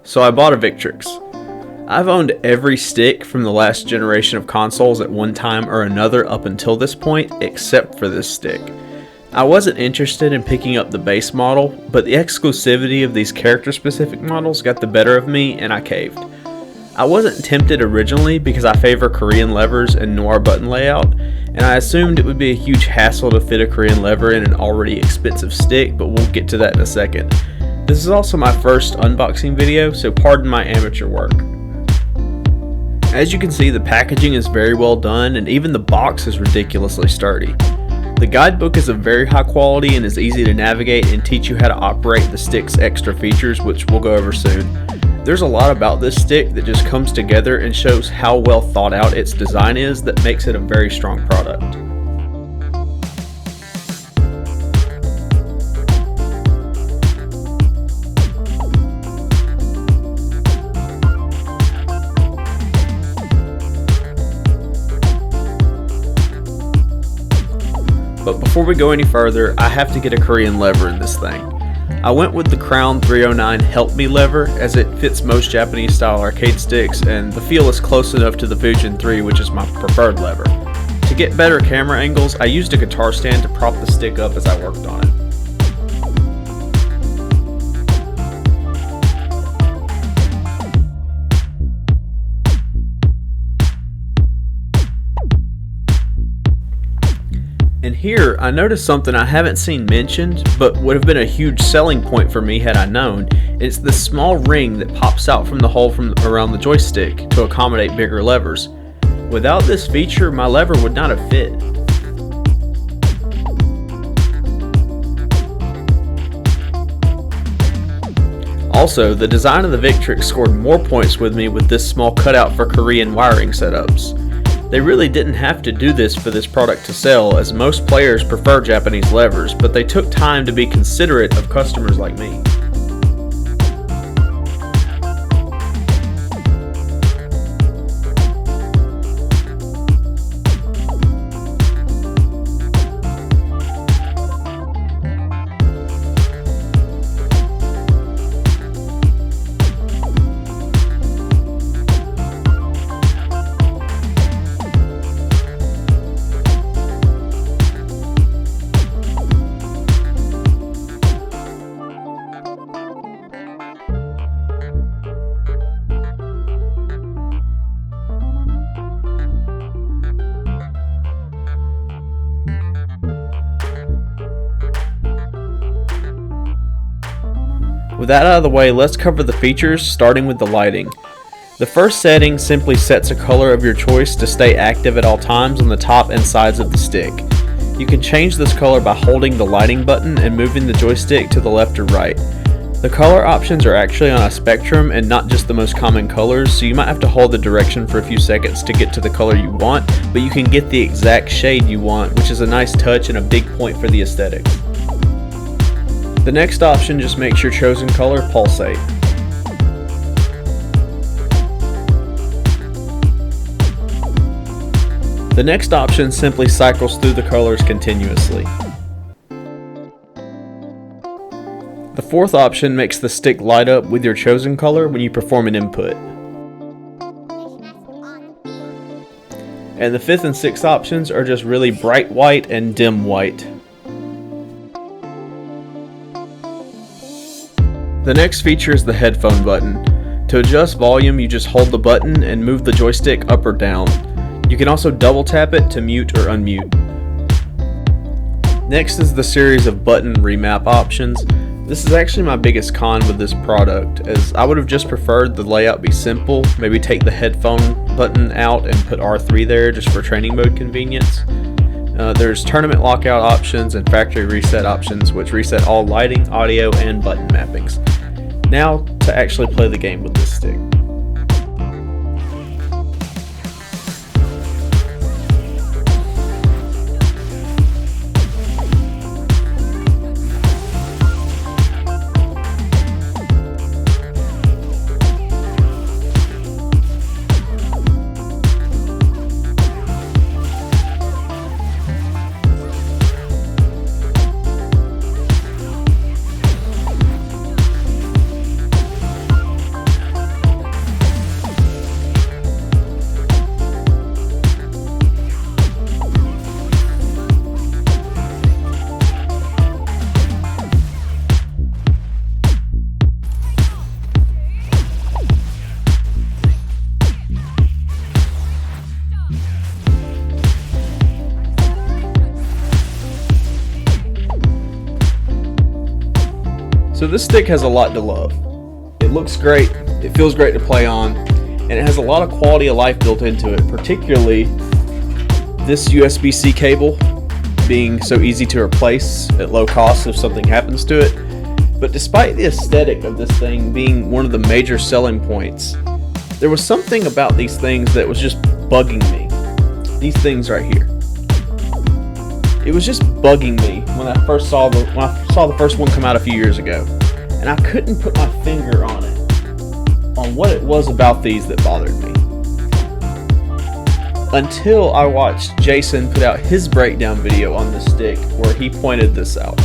So I bought a Victrix. I've owned every stick from the last generation of consoles at one time or another up until this point, except for this stick. I wasn't interested in picking up the base model, but the exclusivity of these character-specific models got the better of me and I caved. I wasn't tempted originally because I favor Korean levers and noir button layout, and I assumed it would be a huge hassle to fit a Korean lever in an already expensive stick, but we'll get to that in a second. This is also my first unboxing video, so pardon my amateur work. As you can see, the packaging is very well done, and even the box is ridiculously sturdy. The guidebook is of very high quality and is easy to navigate and teach you how to operate the stick's extra features, which we'll go over soon. There's a lot about this stick that just comes together and shows how well thought out its design is that makes it a very strong product. But before we go any further, I have to get a Korean lever in this thing. I went with the Crown 309 Help Me lever as it fits most Japanese style arcade sticks and the feel is close enough to the Fusion 3, which is my preferred lever. To get better camera angles, I used a guitar stand to prop the stick up as I worked on it. And here, I noticed something I haven't seen mentioned, but would have been a huge selling point for me had I known. It's this small ring that pops out from the hole from around the joystick to accommodate bigger levers. Without this feature, my lever would not have fit. Also, the design of the Victrix scored more points with me with this small cutout for Korean wiring setups. They really didn't have to do this for this product to sell, as most players prefer Japanese levers, but they took time to be considerate of customers like me. With that out of the way, let's cover the features, starting with the lighting. The first setting simply sets a color of your choice to stay active at all times on the top and sides of the stick. You can change this color by holding the lighting button and moving the joystick to the left or right. The color options are actually on a spectrum and not just the most common colors, so you might have to hold the direction for a few seconds to get to the color you want, but you can get the exact shade you want, which is a nice touch and a big point for the aesthetics. The next option just makes your chosen color pulsate. The next option simply cycles through the colors continuously. The fourth option makes the stick light up with your chosen color when you perform an input. And the fifth and sixth options are just really bright white and dim white. The next feature is the headphone button. To adjust volume, you just hold the button and move the joystick up or down. You can also double tap it to mute or unmute. Next is the series of button remap options. This is actually my biggest con with this product, as I would have just preferred the layout be simple, maybe take the headphone button out and put R3 there just for training mode convenience. There's tournament lockout options and factory reset options, which reset all lighting, audio, and button mappings. Now to actually play the game with this stick. So this stick has a lot to love. It looks great, it feels great to play on, and it has a lot of quality of life built into it, particularly this USB-C cable being so easy to replace at low cost if something happens to it. But despite the aesthetic of this thing being one of the major selling points, there was something about these things that was just bugging me. These things right here. It was just bugging me when I saw the first one come out a few years ago, and I couldn't put my finger on it, on what it was about these that bothered me. Until I watched Jason put out his breakdown video on this stick where he pointed this out.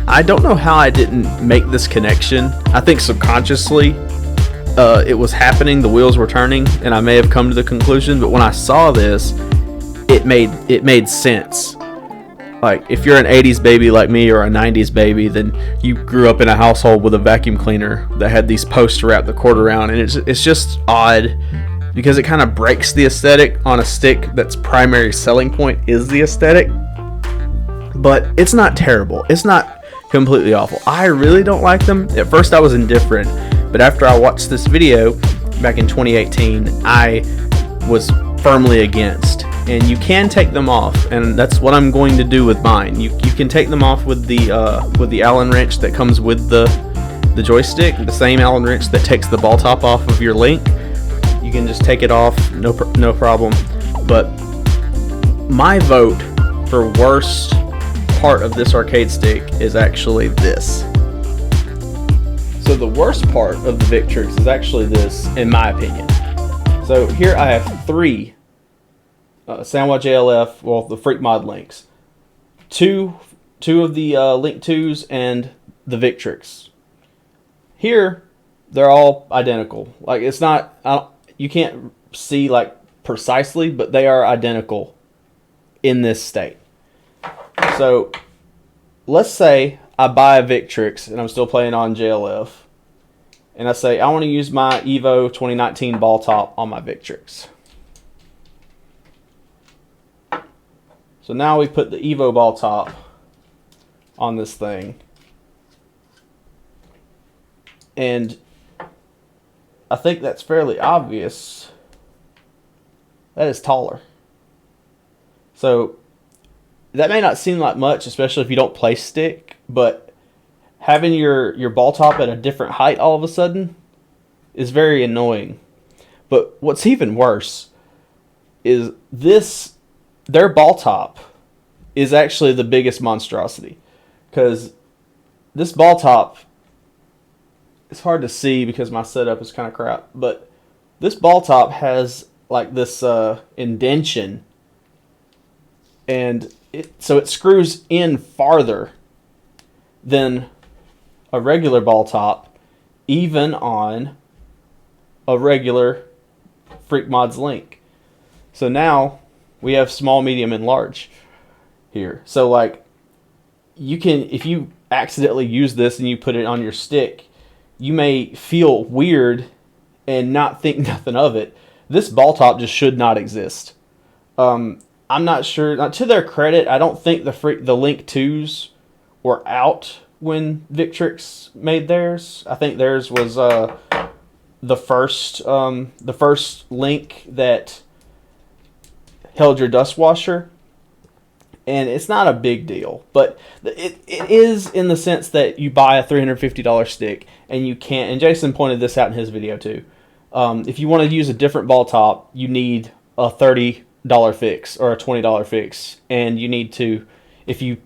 I don't know how I didn't make this connection. I think subconsciously it was happening, the wheels were turning, and I may have come to the conclusion, but when I saw this, it made sense. Like, if you're an 80s baby like me or a 90s baby, then you grew up in a household with a vacuum cleaner that had these posts to wrap the cord around, and it's just odd because it kind of breaks the aesthetic on a stick that's primary selling point is the aesthetic. But it's not terrible. It's not completely awful. I really don't like them. At first I was indifferent, but after I watched this video back in 2018, I was firmly against. And you can take them off, and that's what I'm going to do with mine. You can take them off with the Allen wrench that comes with the joystick, the same Allen wrench that takes the ball top off of your Link. You can just take it off, no problem. But my vote for worst part of this arcade stick is actually this. So the worst part of the Victrix is actually this, in my opinion. So here I have three Sanwa JLF, well, the Freak Mod links. Two of the Link 2s and the Victrix. Here, they're all identical. Like, it's not, you can't see like precisely, but they are identical in this state. So, let's say I buy a Victrix and I'm still playing on JLF, and I say I want to use my Evo 2019 ball top on my Victrix. So now we put the Evo ball top on this thing, and I think that's fairly obvious. That is taller. So that may not seem like much, especially if you don't play stick, but having your ball top at a different height all of a sudden is very annoying. But what's even worse is their ball top is actually the biggest monstrosity, because this ball top, it's hard to see because my setup is kind of crap, but this ball top has like this indention, and so it screws in farther than a regular ball top, even on a regular Freak Mods Link. So now we have small, medium, and large here. So like, you can, if you accidentally use this and you put it on your stick, you may feel weird and not think nothing of it. This ball top just should not exist. I'm not sure. Not to their credit, I don't think the Link 2s were out when Victrix made theirs. I think theirs was the first Link that held your dust washer, and it's not a big deal, but it is in the sense that you buy a $350 stick and you can't, and Jason pointed this out in his video too, if you want to use a different ball top, you need a $30 fix or a $20 fix, and you need to, if you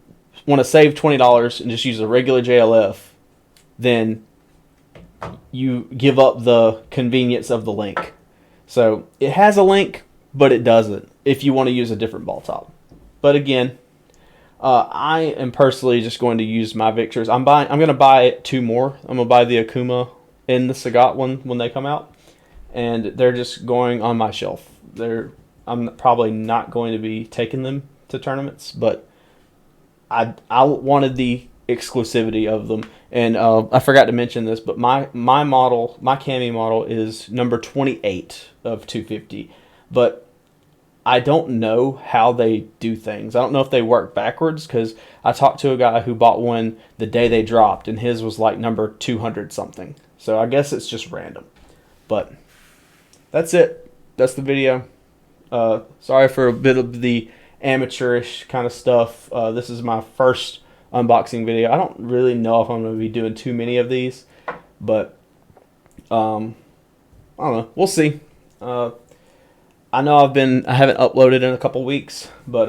want to save $20 and just use a regular JLF, then you give up the convenience of the Link. So it has a Link, but it doesn't if you want to use a different ball top. But again, I am personally just going to use my Victrix. I'm going to buy two more. I'm going to buy the Akuma and the Sagat one when they come out, and they're just going on my shelf. I'm probably not going to be taking them to tournaments, but I wanted the exclusivity of them. And I forgot to mention this, but my model, my Cammy model, is number 28 of 250. But I don't know how they do things. I don't know if they work backwards, because I talked to a guy who bought one the day they dropped, and his was like number 200 something. So I guess it's just random. But that's it. That's the video. Sorry for a bit of the amateurish kind of stuff. This is my first unboxing video. I don't really know if I'm going to be doing too many of these, but I don't know. We'll see. I know I haven't uploaded in a couple weeks, but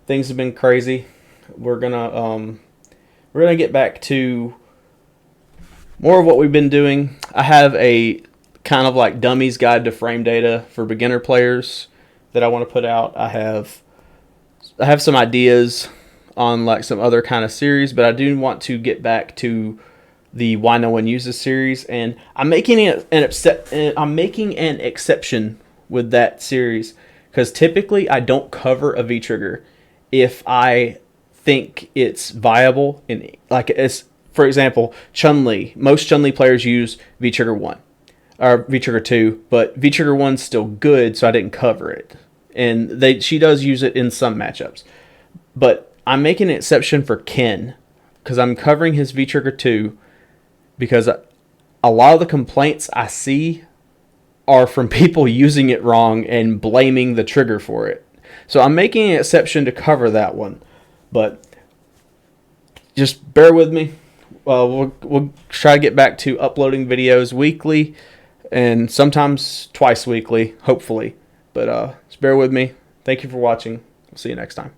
things have been crazy. We're gonna get back to more of what we've been doing. I have a kind of like dummies guide to frame data for beginner players that I want to put out. I have some ideas on like some other kind of series, but I do want to get back to the Why No One Uses series, and I'm making an exception with that series, because typically I don't cover a V-trigger if I think it's viable. In like, as for example, Chun-Li. Most Chun-Li players use V-trigger 1 or V-trigger 2, but V-trigger 1's still good, so I didn't cover it. And she does use it in some matchups. But I'm making an exception for Ken, because I'm covering his V-trigger 2, because a lot of the complaints I see are from people using it wrong and blaming the trigger for it. So I'm making an exception to cover that one. But just bear with me. We'll try to get back to uploading videos weekly, and sometimes twice weekly, hopefully. But just bear with me. Thank you for watching. We'll see you next time.